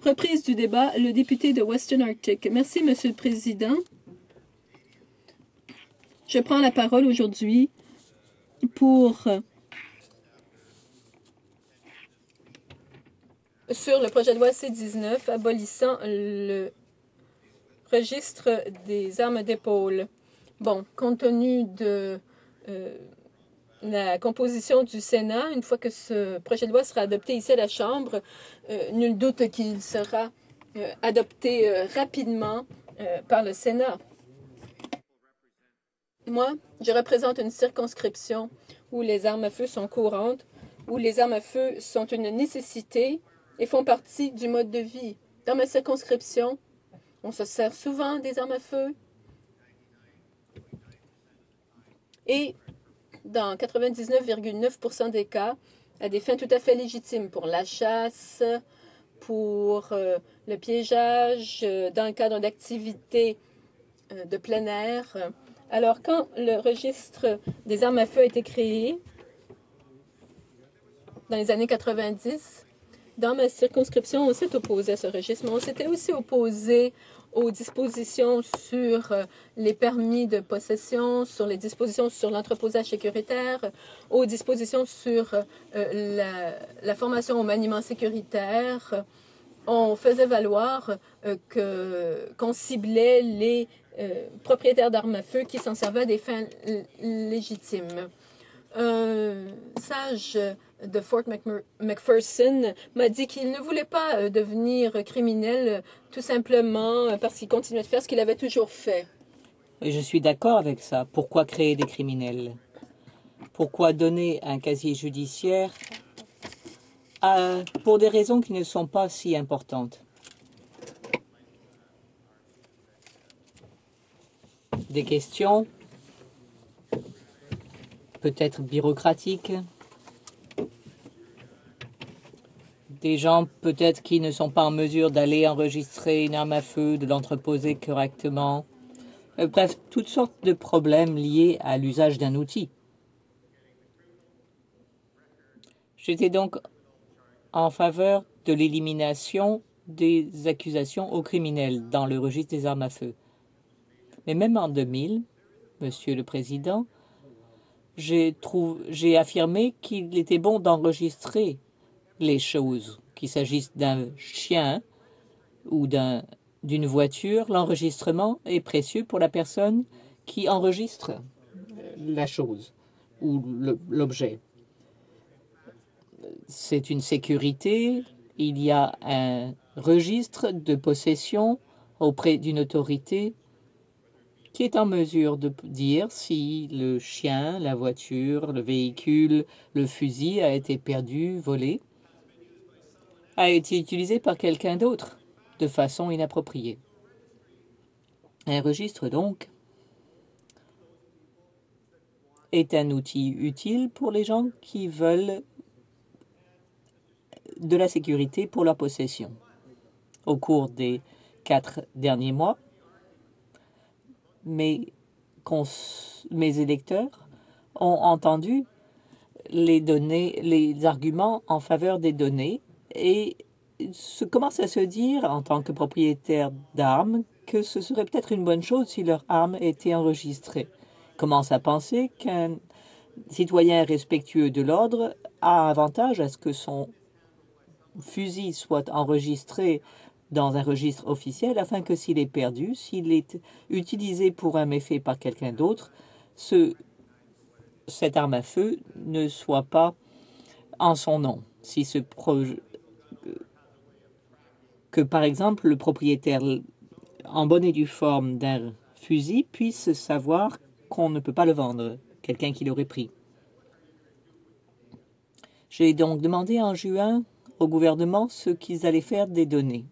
Reprise du débat, le député de Western Arctic. Merci, Monsieur le Président. Je prends la parole aujourd'hui sur le projet de loi C-19 abolissant le registre des armes d'épaule. Bon, compte tenu de la composition du Sénat, une fois que ce projet de loi sera adopté ici à la Chambre, nul doute qu'il sera adopté rapidement par le Sénat. Moi, je représente une circonscription où les armes à feu sont courantes, où les armes à feu sont une nécessité et font partie du mode de vie. Dans ma circonscription, on se sert souvent des armes à feu et dans 99,9% des cas, à des fins tout à fait légitimes pour la chasse, pour le piégeage, dans le cadre d'activités de plein air. Alors, quand le registre des armes à feu a été créé, dans les années 90, dans ma circonscription, on s'est opposé à ce registre, mais on s'était aussi opposé aux dispositions sur les permis de possession, sur les dispositions sur l'entreposage sécuritaire, aux dispositions sur la formation au maniement sécuritaire. On faisait valoir qu'on ciblait les propriétaires d'armes à feu qui s'en servaient à des fins légitimes. Un sage de Fort McPherson m'a dit qu'il ne voulait pas devenir criminel tout simplement parce qu'il continuait de faire ce qu'il avait toujours fait. Et je suis d'accord avec ça. Pourquoi créer des criminels? Pourquoi donner un casier judiciaire pour des raisons qui ne sont pas si importantes? Des questions peut-être bureaucratiques, des gens peut-être qui ne sont pas en mesure d'aller enregistrer une arme à feu, de l'entreposer correctement. Bref, toutes sortes de problèmes liés à l'usage d'un outil. J'étais donc en faveur de l'élimination des accusations aux criminels dans le registre des armes à feu. Mais même en 2000, Monsieur le Président, j'ai affirmé qu'il était bon d'enregistrer les choses, qu'il s'agisse d'un chien ou d'une voiture. L'enregistrement est précieux pour la personne qui enregistre la chose ou l'objet. C'est une sécurité. Il y a un registre de possession auprès d'une autorité qui est en mesure de dire si le chien, la voiture, le véhicule, le fusil a été perdu, volé, a été utilisé par quelqu'un d'autre de façon inappropriée. Un registre, donc, est un outil utile pour les gens qui veulent de la sécurité pour leur possession. Au cours des 4 derniers mois, mes électeurs ont entendu les arguments en faveur des données et commencent à se dire, en tant que propriétaires d'armes, que ce serait peut-être une bonne chose si leur arme était enregistrée. Ils commencent à penser qu'un citoyen respectueux de l'ordre a avantage à ce que son fusil soit enregistré dans un registre officiel afin que s'il est perdu, s'il est utilisé pour un méfait par quelqu'un d'autre, cette arme à feu ne soit pas en son nom. Si que par exemple le propriétaire en bonne et due forme d'un fusil puisse savoir qu'on ne peut pas le vendre, quelqu'un qui l'aurait pris. J'ai donc demandé en juin au gouvernement ce qu'ils allaient faire des données.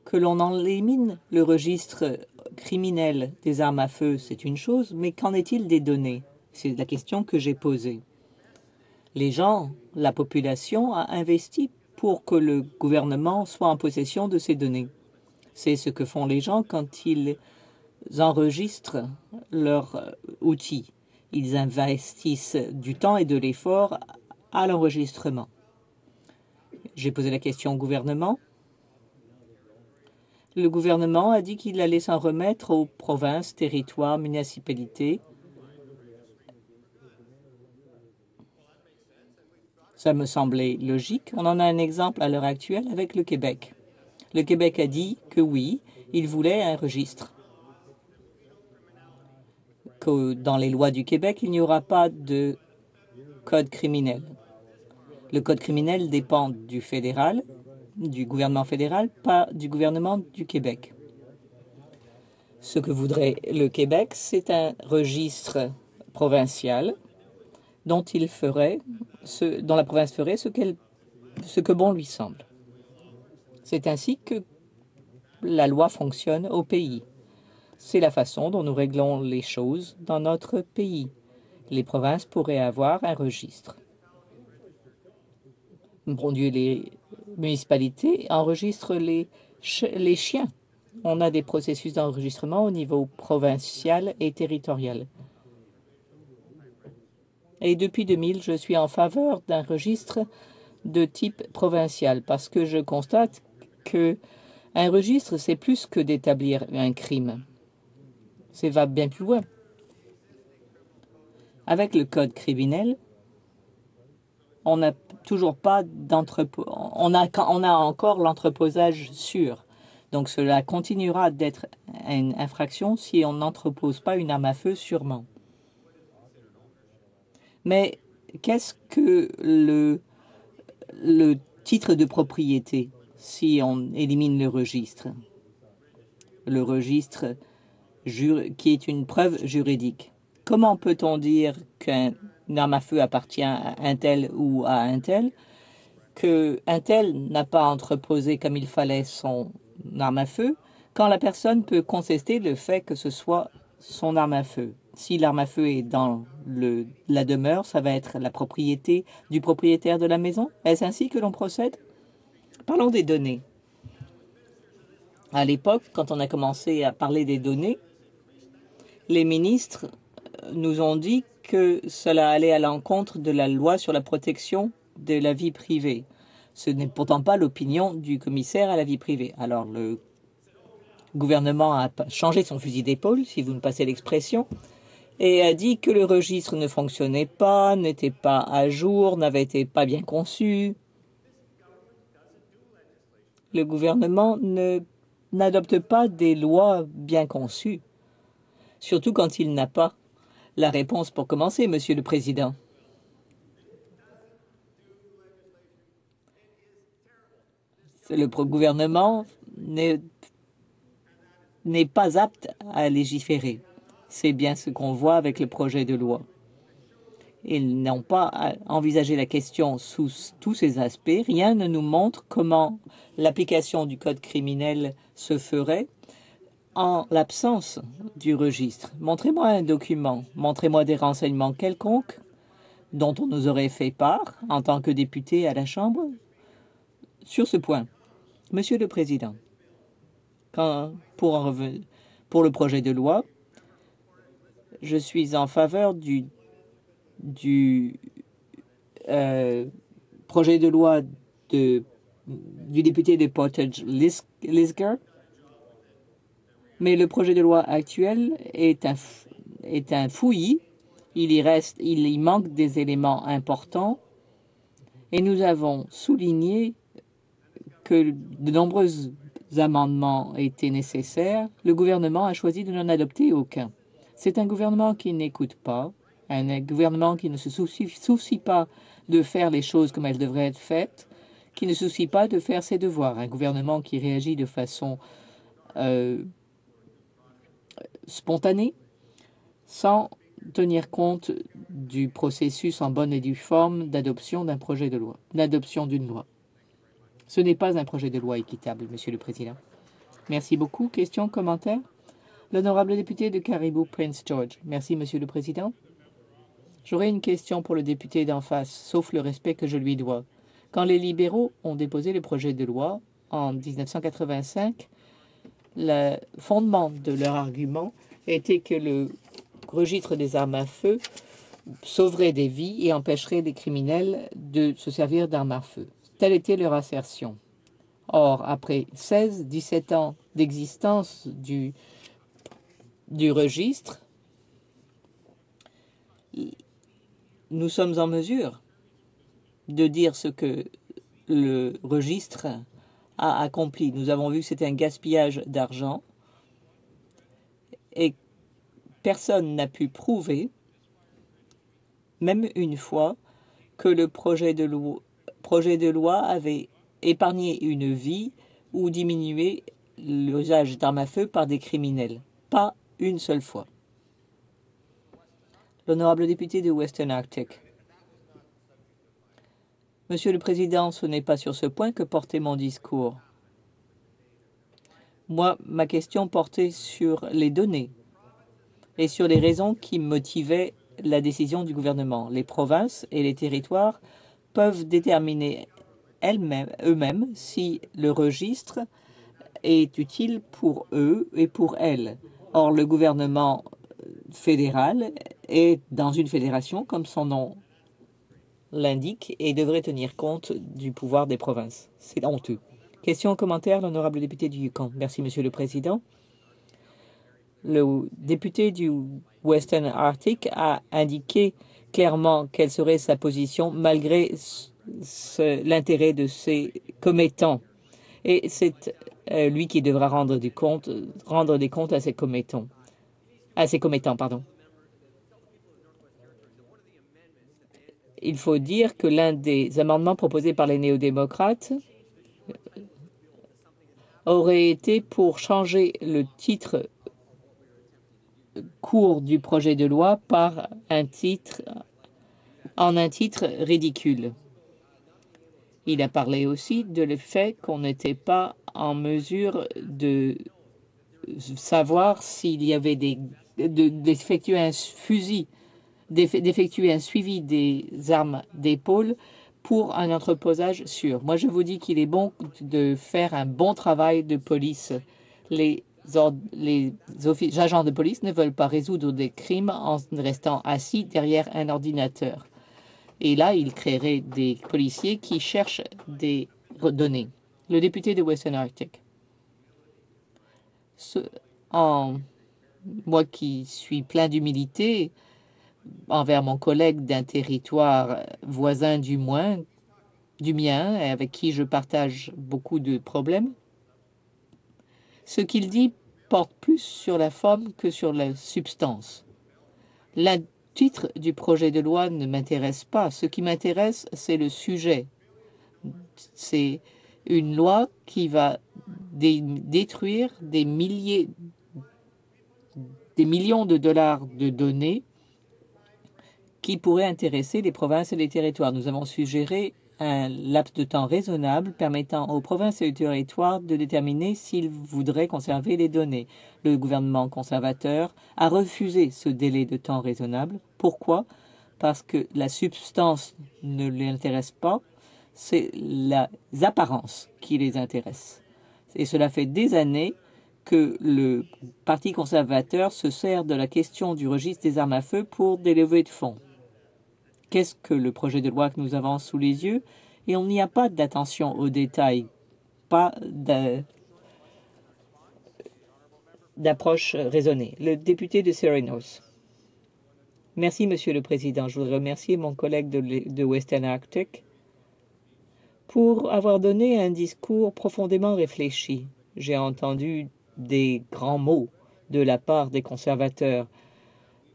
Que l'on en élimine le registre criminel des armes à feu, c'est une chose, mais qu'en est-il des données? C'est la question que j'ai posée. Les gens, la population a investi pour que le gouvernement soit en possession de ces données. C'est ce que font les gens quand ils enregistrent leurs outils. Ils investissent du temps et de l'effort à l'enregistrement. J'ai posé la question au gouvernement. Le gouvernement a dit qu'il allait s'en remettre aux provinces, territoires, municipalités. Ça me semblait logique. On en a un exemple à l'heure actuelle avec le Québec. Le Québec a dit que oui, il voulait un registre. Que dans les lois du Québec, il n'y aura pas de code criminel. Le code criminel dépend du fédéral, du gouvernement fédéral, pas du gouvernement du Québec. Ce que voudrait le Québec, c'est un registre provincial dont la province ferait ce que bon lui semble. C'est ainsi que la loi fonctionne au pays. C'est la façon dont nous réglons les choses dans notre pays. Les provinces pourraient avoir un registre. Bon Dieu, les municipalités enregistrent les chiens. On a des processus d'enregistrement au niveau provincial et territorial. Et depuis 2000, je suis en faveur d'un registre de type provincial parce que je constate que un registre, c'est plus que d'établir un crime. Ça va bien plus loin. Avec le code criminel, on n'a toujours pas d'entrepôt. On a encore l'entreposage sûr. Donc cela continuera d'être une infraction si on n'entrepose pas une arme à feu sûrement. Mais qu'est-ce que le titre de propriété si on élimine le registre? Le registre qui est une preuve juridique. Comment peut-on dire qu'une arme à feu appartient à un tel ou à un tel, qu'un tel n'a pas entreposé comme il fallait son arme à feu, quand la personne peut contester le fait que ce soit son arme à feu? Si l'arme à feu est dans la demeure, ça va être la propriété du propriétaire de la maison. Est-ce ainsi que l'on procède? Parlons des données. À l'époque, quand on a commencé à parler des données, les ministres nous ont dit que cela allait à l'encontre de la loi sur la protection de la vie privée. Ce n'est pourtant pas l'opinion du commissaire à la vie privée. Alors le gouvernement a changé son fusil d'épaule, si vous me passez l'expression, et a dit que le registre ne fonctionnait pas, n'était pas à jour, n'avait été pas bien conçu. Le gouvernement n'adopte pas des lois bien conçues, surtout quand il n'a pas la réponse pour commencer, Monsieur le Président. Le gouvernement n'est pas apte à légiférer. C'est bien ce qu'on voit avec le projet de loi. Ils n'ont pas envisagé la question sous tous ses aspects. Rien ne nous montre comment l'application du code criminel se ferait en l'absence du registre. Montrez-moi un document, montrez-moi des renseignements quelconques dont on nous aurait fait part en tant que député à la Chambre sur ce point. Monsieur le Président, pour le projet de loi, je suis en faveur du projet de loi du député de Portage-Lisgar, mais le projet de loi actuel est un fouillis. Il y manque des éléments importants et nous avons souligné que de nombreux amendements étaient nécessaires. Le gouvernement a choisi de n'en adopter aucun. C'est un gouvernement qui n'écoute pas, un gouvernement qui ne se soucie pas de faire les choses comme elles devraient être faites, qui ne se soucie pas de faire ses devoirs, un gouvernement qui réagit de façon spontanée, sans tenir compte du processus en bonne et due forme d'adoption d'un projet de loi, d'adoption d'une loi. Ce n'est pas un projet de loi équitable, Monsieur le Président. Merci beaucoup. Questions, commentaires? L'honorable député de Caribou, Prince George. Merci, Monsieur le Président. J'aurais une question pour le député d'en face, sauf le respect que je lui dois. Quand les libéraux ont déposé le projet de loi en 1985, le fondement de leur argument était que le registre des armes à feu sauverait des vies et empêcherait les criminels de se servir d'armes à feu. Telle était leur assertion. Or, après 17 ans d'existence du registre, nous sommes en mesure de dire ce que le registre a accompli. Nous avons vu que c'était un gaspillage d'argent et personne n'a pu prouver, même une fois, que le projet de loi avait épargné une vie ou diminué l'usage d'armes à feu par des criminels. Pas une seule fois. L'honorable député de Western Arctic. Monsieur le Président, ce n'est pas sur ce point que portait mon discours. Moi, ma question portait sur les données et sur les raisons qui motivaient la décision du gouvernement. Les provinces et les territoires peuvent déterminer eux-mêmes si le registre est utile pour eux et pour elles. Or, le gouvernement fédéral est dans une fédération, comme son nom l'indique, et devrait tenir compte du pouvoir des provinces. C'est honteux. Question, commentaire, l'honorable député du Yukon. Merci, Monsieur le Président. Le député du Western Arctic a indiqué clairement quelle serait sa position malgré l'intérêt de ses commettants. Et c'est lui qui devra rendre des comptes à ses commettants. Il faut dire que l'un des amendements proposés par les néo-démocrates aurait été pour changer le titre court du projet de loi par un titre ridicule. Il a parlé aussi de le fait qu'on n'était pas en mesure de savoir s'il y avait d'effectuer un suivi des armes d'épaule pour un entreposage sûr. Moi, je vous dis qu'il est bon de faire un bon travail de police. Les agents de police ne veulent pas résoudre des crimes en restant assis derrière un ordinateur. Et là, ils créeraient des policiers qui cherchent des données. Le député de Western Arctic. Moi qui suis plein d'humilité envers mon collègue d'un territoire voisin du mien, et avec qui je partage beaucoup de problèmes, ce qu'il dit porte plus sur la forme que sur la substance. Le titre du projet de loi ne m'intéresse pas. Ce qui m'intéresse, c'est le sujet. C'est une loi qui va détruire des millions de dollars de données qui pourraient intéresser les provinces et les territoires. Nous avons suggéré un laps de temps raisonnable permettant aux provinces et aux territoires de déterminer s'ils voudraient conserver les données. Le gouvernement conservateur a refusé ce délai de temps raisonnable. Pourquoi? Parce que la substance ne les intéresse pas, c'est les apparences qui les intéressent. Et cela fait des années que le Parti conservateur se sert de la question du registre des armes à feu pour des levées de fonds. Qu'est-ce que le projet de loi que nous avons sous les yeux? Et on n'y a pas d'attention aux détails, pas d'approche raisonnée. Le député de Serenos. Merci, Monsieur le Président. Je voudrais remercier mon collègue de Western Arctic pour avoir donné un discours profondément réfléchi. J'ai entendu des grands mots de la part des conservateurs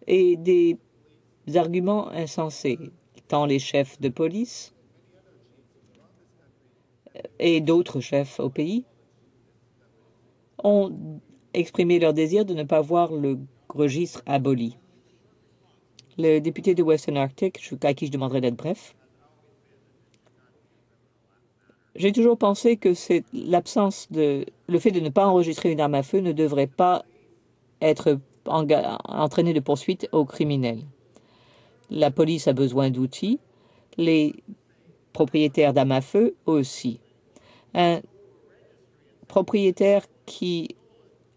et des arguments insensés. Tant les chefs de police et d'autres chefs au pays ont exprimé leur désir de ne pas voir le registre aboli. Le député de Western Arctic, à qui je demanderai d'être bref, j'ai toujours pensé que c'est le fait de ne pas enregistrer une arme à feu ne devrait pas être entraîné de poursuites aux criminels. La police a besoin d'outils, les propriétaires d'armes à feu aussi. Un propriétaire qui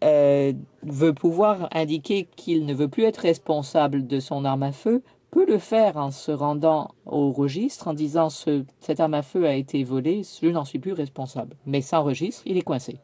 veut pouvoir indiquer qu'il ne veut plus être responsable de son arme à feu peut le faire en se rendant au registre en disant cette arme à feu a été volée, je n'en suis plus responsable. Mais sans registre, il est coincé.